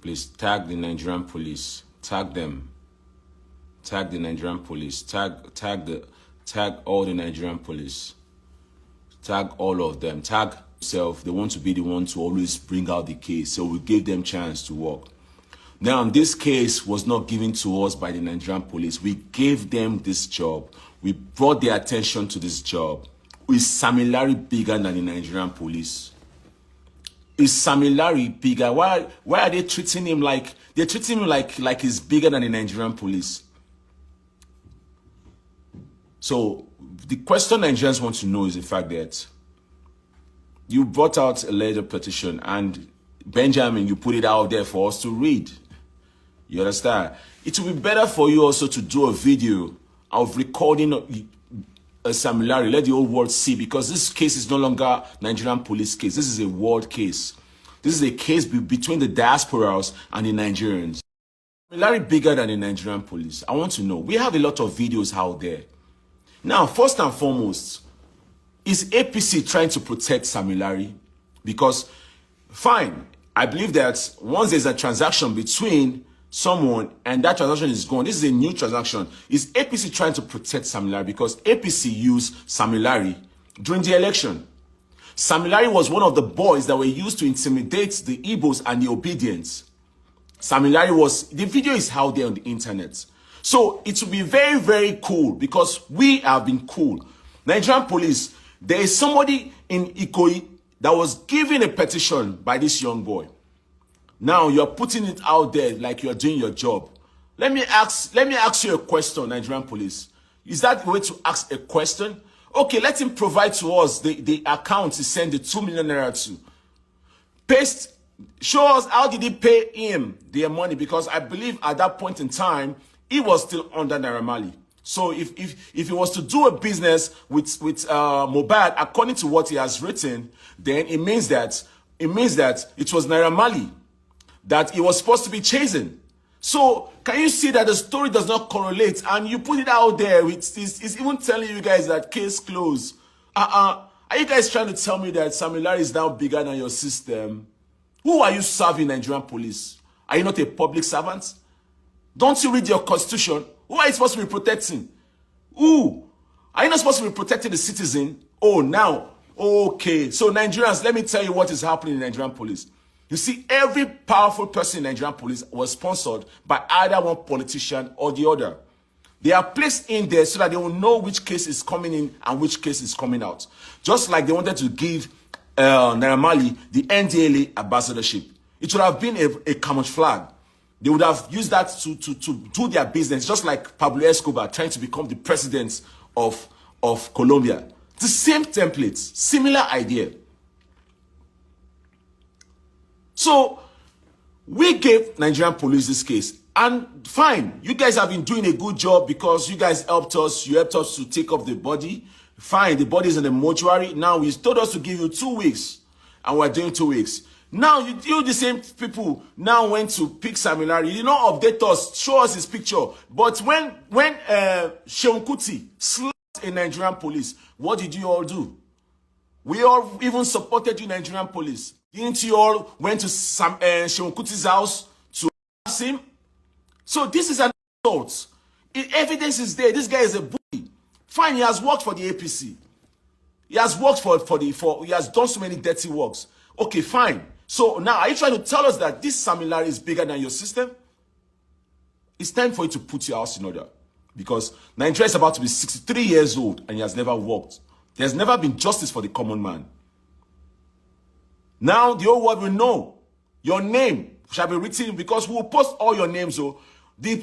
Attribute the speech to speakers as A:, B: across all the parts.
A: Please tag the Nigerian police. Tag them. Tag the Nigerian police. Tag all the Nigerian police. Tag all of them. Tag yourself. They want to be the one to always bring out the case. So we gave them chance to work. Now, this case was not given to us by the Nigerian police. We gave them this job. We brought their attention to this job. Is Sammy Larry bigger than the Nigerian police? Is Sammy Larry bigger? Why are they treating him like he's bigger than the Nigerian police? So the question Nigerians want to know is the fact that you brought out a letter petition and Benjamin, you put it out there for us to read. You understand? It will be better for you also to do a video of recording Sammy Larry. Let the whole world see, because this case is no longer Nigerian police case. This is a world case. This is a case between the diasporas and the Nigerians. Sammy Larry bigger than the Nigerian police. I want to know. We have a lot of videos out there. Now, first and foremost, is APC trying to protect Sammy Larry? Because, fine, I believe that once there's a transaction between someone and that transaction is gone, this is a new transaction. Is APC trying to protect Sammy Larry? Because APC used Sammy Larry during the election. Sammy Larry was one of the boys that were used to intimidate the Igbos and the Obedience. Sammy Larry was, the video is out there on the internet. So it will be very, very cool, because we have been cool. Nigerian police, there is somebody in Ikoyi that was given a petition by this young boy. Now you're putting it out there like you're doing your job. Let me ask you a question, Nigerian police. Is that the way to ask a question? Okay, let him provide to us the account he sent the 2 million naira to. Paste, show us how did he pay him their money, because I believe at that point in time, he was still under Naira Marley. So if he was to do a business with Mohbad, according to what he has written, then it means that it was Naira Marley that he was supposed to be chasing. So can you see that the story does not correlate? And you put it out there, it's even telling you guys that case closed. Are you guys trying to tell me that Sammy Larry is now bigger than your system? Who are you serving, Nigerian police? Are you not a public servant? Don't you read your constitution? Who are you supposed to be protecting? Who? Are you not supposed to be protecting the citizen? Oh, now. Okay. So Nigerians, let me tell you what is happening in Nigerian police. You see, every powerful person in Nigerian police was sponsored by either one politician or the other. They are placed in there so that they will know which case is coming in and which case is coming out. Just like they wanted to give Naira Marley the NDLA ambassadorship. It would have been a camouflage. They would have used that to do their business, just like Pablo Escobar trying to become the president of Colombia. The same template, similar idea. So we gave Nigerian police this case, and fine, you guys have been doing a good job because you guys helped us. You helped us to take up the body. Fine, the body is in the mortuary. Now you told us to give you 2 weeks, and we're doing 2 weeks. Now you the same people now went to pick Sammy Larry. You did not update us, show us his picture. But when Seun Kuti slapped a Nigerian police, what did you all do? We all even supported you, Nigerian police. Didn't you all went to Seun Kuti's house to ask him? So this is an assault. Evidence is there. This guy is a bully. Fine, he has worked for the APC. He has worked he has done so many dirty works. Okay, fine. So now, are you trying to tell us that this Sammy Larry is bigger than your system? It's time for you to put your house in order. Because Nigeria is about to be 63 years old and he has never worked. There's never been justice for the common man. Now, the whole world will know. Your name shall be written, because we will post all your names. So the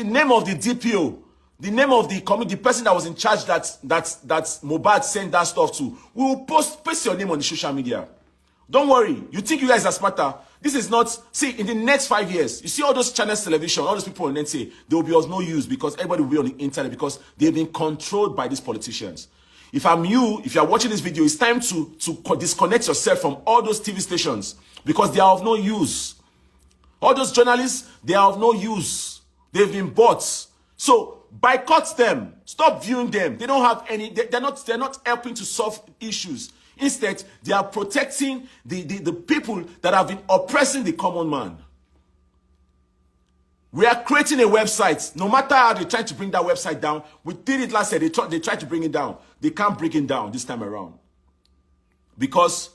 A: name of the DPO, the name of the person that was in charge that Mohbad sent that stuff to, we will paste your name on the social media. Don't worry. You think you guys are smarter. This is not... See, in the next 5 years, you see all those channels television, all those people on the say, there will be of no use because everybody will be on the internet because they've been controlled by these politicians. If I'm you, if you're watching this video, it's time to disconnect yourself from all those TV stations because they are of no use. All those journalists, they are of no use. They've been bought. So boycott them. Stop viewing them. They don't have any... They're not helping to solve issues. Instead, they are protecting the people that have been oppressing the common man. We are creating a website. No matter how they try to bring that website down, we did it last year. They tried to bring it down. They can't bring it down this time around. Because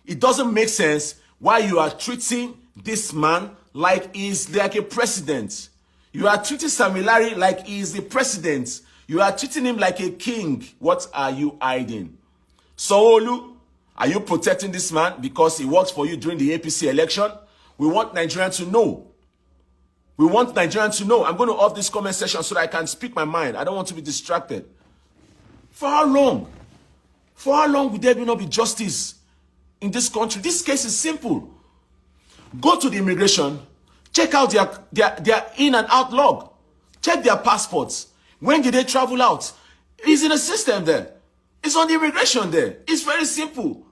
A: it doesn't make sense why you are treating this man like he's like a president. You are treating Sam Larry like he is the president. You are treating him like a king. What are you hiding? Sanwo-Olu, are you protecting this man because he worked for you during the APC election? We want Nigerians to know. We want Nigerians to know. I'm going to off this comment section so that I can speak my mind. I don't want to be distracted. For how long? For how long would there not be justice in this country? This case is simple. Go to the immigration, check out their in and out log. Check their passports. When did they travel out? It's in the system there. It's on the immigration there. It's very simple.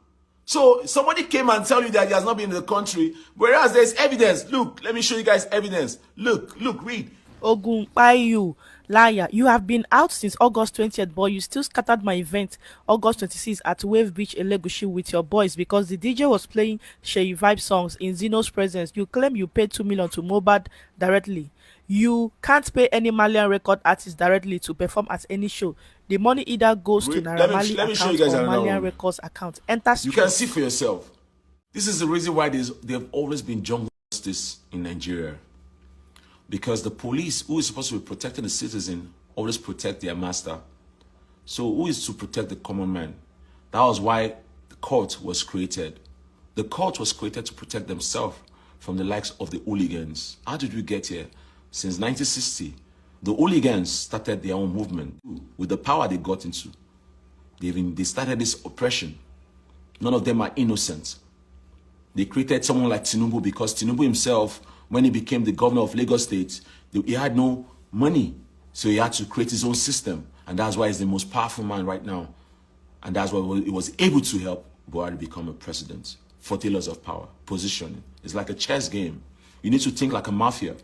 A: So somebody came and tell you that he has not been in the country, whereas there's evidence. Look, let me show you guys evidence. Look, read.
B: Ogunpayu, liar. You have been out since August 20th, but you still scattered my event August 26th at Wave Beach, Elegushi with your boys because the DJ was playing Sheyi Vibe songs in Zeno's presence. You claim you paid 2 million to Mohbad directly. You can't pay any Malian record artist directly to perform at any show. The money either goes to Naira Marley account or Malian Records account.
A: You can see for yourself. This is the reason why they've always been jungle justice in Nigeria. Because the police, who is supposed to be protecting the citizen, always protect their master. So who is to protect the common man? That was why the court was created. The court was created to protect themselves from the likes of the hooligans. How did we get here? Since 1960, the hooligans started their own movement with the power they got into. They started this oppression. None of them are innocent. They created someone like Tinubu because Tinubu himself, when he became the governor of Lagos State, he had no money. So he had to create his own system. And that's why he's the most powerful man right now. And that's why he was able to help Buhari become a president. 40 laws of power, positioning. It's like a chess game. You need to think like a mafia.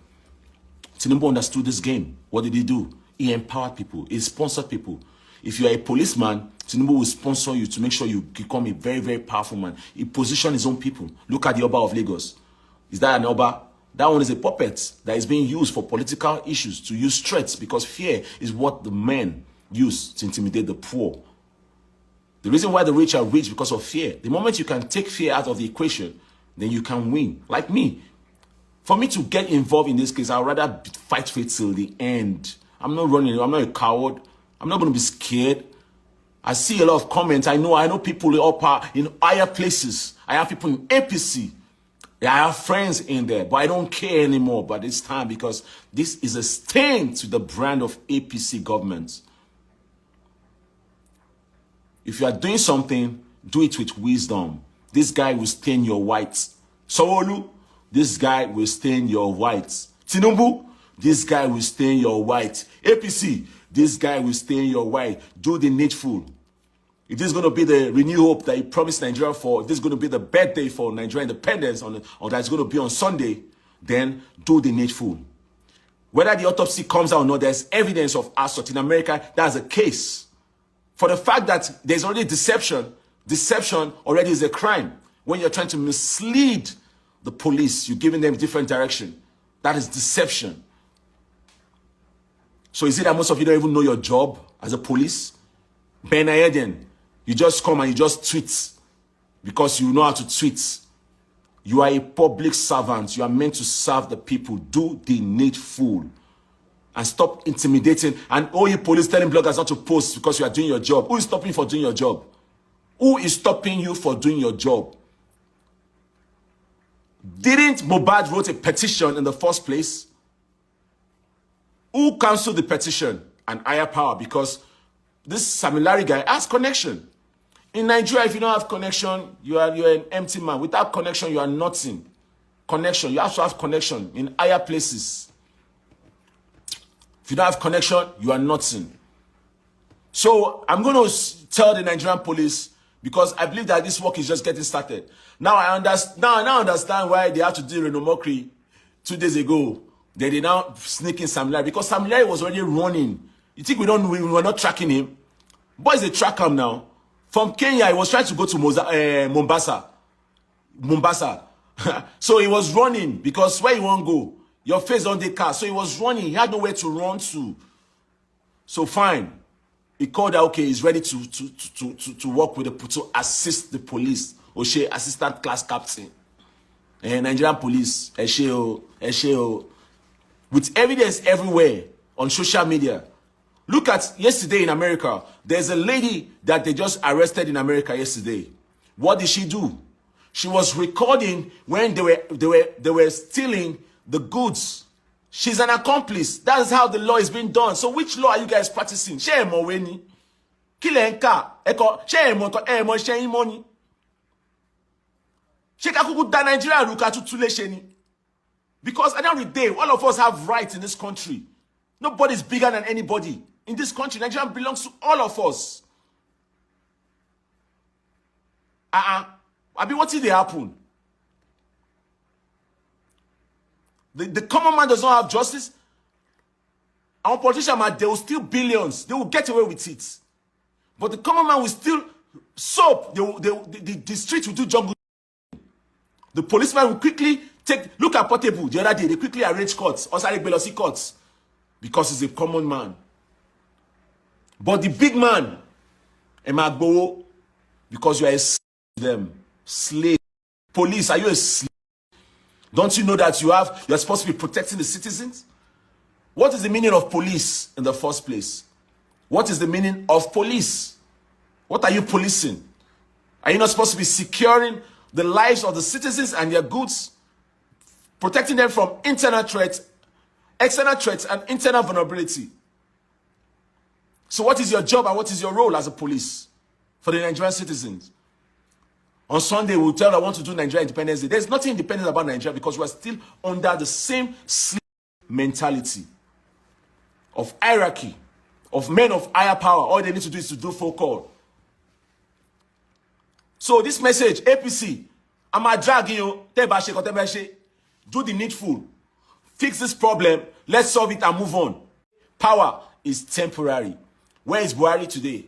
A: Tinubu understood this game. What did he do? He empowered people. He sponsored people. If you are a policeman, Tinubu will sponsor you to make sure you become a very, very powerful man. He positioned his own people. Look at the Oba of Lagos. Is that an Oba? That one is a puppet that is being used for political issues, to use threats, because fear is what the men use to intimidate the poor. The reason why the rich are rich because of fear. The moment you can take fear out of the equation, then you can win. Like me. For me to get involved in this case, I'd rather fight for it till the end. I'm not running. I'm not a coward. I'm not going to be scared. I see a lot of comments. I know people in higher places. I have people in APC. I have friends in there, but I don't care anymore by this time because this is a stain to the brand of APC government. If you are doing something, do it with wisdom. This guy will stain your whites. Sanwo-Olu, this guy will stain your whites. Tinubu, this guy will stain your white. APC, this guy will stain your white. Do the needful. If this is going to be the renewed hope that he promised Nigeria for, if this is going to be the birthday for Nigeria independence, or that's going to be on Sunday, then do the needful. Whether the autopsy comes out or not, there's evidence of assault. In America, that's a case. For the fact that there's already deception already is a crime. When you're trying to mislead the police, you're giving them different direction. That is deception. So is it that most of you don't even know your job as a police? Ben Ayeden, you just come and you just tweet because you know how to tweet. You are a public servant. You are meant to serve the people. Do the needful. And stop intimidating. And all you police telling bloggers not to post because you are doing your job. Who is stopping you for doing your job? Who is stopping you for doing your job? Didn't Mohbad wrote a petition in the first place? Who canceled the petition? An higher power, because this Sam Larry guy has connection. In Nigeria, if you don't have connection, you're an empty man. Without connection, you are nothing. Connection, you have to have connection in higher places. If you don't have connection, you are nothing. So I'm going to tell the Nigerian police, because I believe that this work is just getting started. Now I understand why they had to do Reno Mokri 2 days ago. They now sneak in Sam Larry, because Sam Larry was already running. You think we were not tracking him? Boys, they track him now. From Kenya, he was trying to go to Mombasa. So he was running because where he won't go, Your face on the car. So he was running. He had nowhere to run to. So fine. He called out, okay, he's ready to work with to assist the police. Oshe, assistant class captain. And Nigerian police. Esheo. With evidence everywhere on social media. Look at yesterday in America. There's a lady that they just arrested in America yesterday. What did she do? She was recording when they were stealing the goods. She's an accomplice. That is how the law is being done. So which law are you guys practicing? Because at the end of the day, all of us have rights in this country. Nobody's bigger than anybody. In this country, Nigeria belongs to all of us. I mean, what did they happen? The common man does not have justice. Our politicians, they will steal billions. They will get away with it. But the common man will still soap. The street will do jungle. The policeman will quickly look at Portable the other day. They quickly arrange courts. Osari Belosi courts. Because he's a common man. But the big man, Emagbo, because you are a slave to them. Slave. Police, are you a slave? Don't you know that you're supposed to be protecting the citizens? What is the meaning of police in the first place? What is the meaning of police? What are you policing? Are you not supposed to be securing the lives of the citizens and their goods? Protecting them from internal threats, external threats, and internal vulnerability. So what is your job and what is your role as a police for the Nigerian citizens? On Sunday, we'll tell I want to do Nigeria Independence Day. There's nothing independent about Nigeria because we're still under the same slave mentality of hierarchy, of men of higher power. All they need to do is to do full call. So this message, APC, I'm a drag you, do the needful. Fix this problem. Let's solve it and move on. Power is temporary. Where is Buhari today?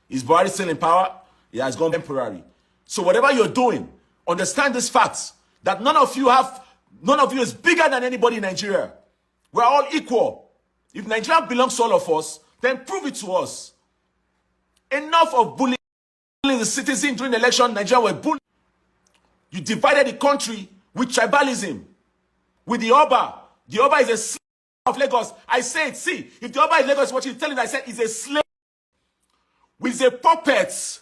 A: Is Buhari still in power? He has gone temporary. So whatever you're doing, understand this fact that none of you is bigger than anybody in Nigeria. We're all equal. If Nigeria belongs to all of us, then prove it to us. Enough of bullying the citizens during the election. Nigeria were bullied. You divided the country with tribalism. With the Oba. The Oba is a slave of Lagos. I said, see, if the Oba is Lagos, what you're telling, I said, is a slave with a puppet.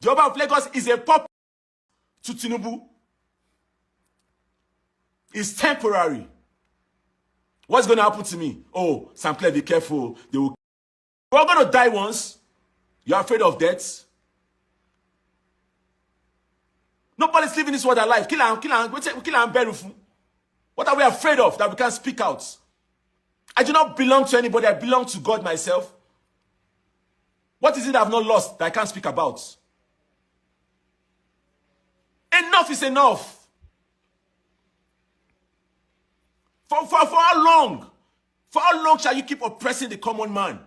A: The Oba of Lagos is a puppet to Tinubu. It's temporary. What's going to happen to me? Oh, Sam Clair, be careful. We're going to die once. You're afraid of death. Nobody's living this world alive. Kill and bury. What are we afraid of that we can't speak out? I do not belong to anybody. I belong to God myself. What is it I've not lost that I can't speak about? Enough is enough. For how long? For how long shall you keep oppressing the common man?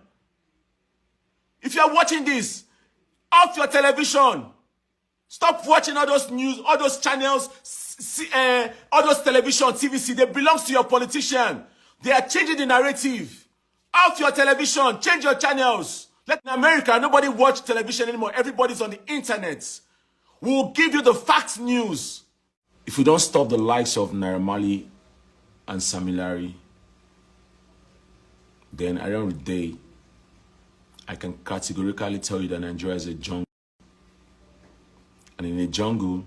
A: If you are watching this, off your television. Stop watching all those news, all those channels, all those television, TVC. They belong to your politician. They are changing the narrative. Off your television. Change your channels. Like in America, nobody watch television anymore. Everybody's on the internet. We'll give you the fact news. If we don't stop the likes of Naira Marley and Sam Larry, then at the end of the day, I can categorically tell you that Nigeria is a jungle. And in a jungle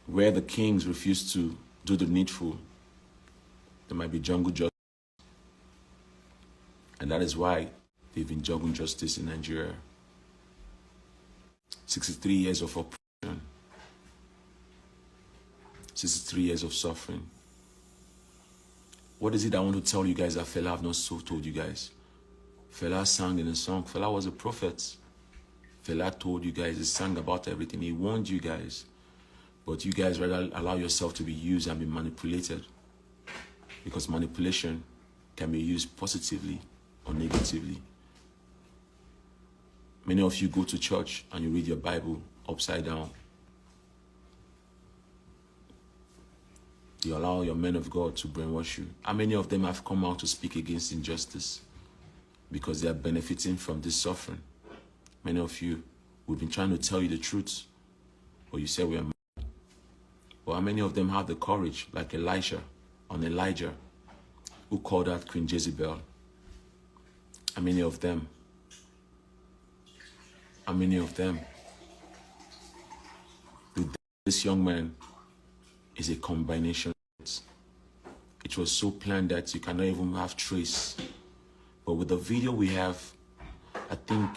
A: where the kings refuse to do the needful, there might be jungle justice. And that is why they've been jungle justice in Nigeria. 63 years of oppression. 63 years of suffering. What is it I want to tell you guys that Fela have not so told you guys? Fela sang in a song. Fela was a prophet. Fela told you guys, he sang about everything. He warned you guys. But you guys rather allow yourself to be used and be manipulated. Because manipulation can be used positively or negatively. Many of you go to church and you read your Bible upside down. you allow your men of God to brainwash you. How many of them have come out to speak against injustice because they are benefiting from this suffering? Many of you, we've been trying to tell you the truth, but you say we are mad. But how many of them have the courage, like Elijah, who called out Queen Jezebel? How many of them? How many of them? This young man is a combination. It was so planned that you cannot even have trace. But with the video we have, I think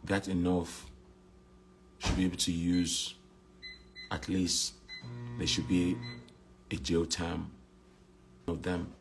A: that enough should be able to use. At least there should be a jail term of them.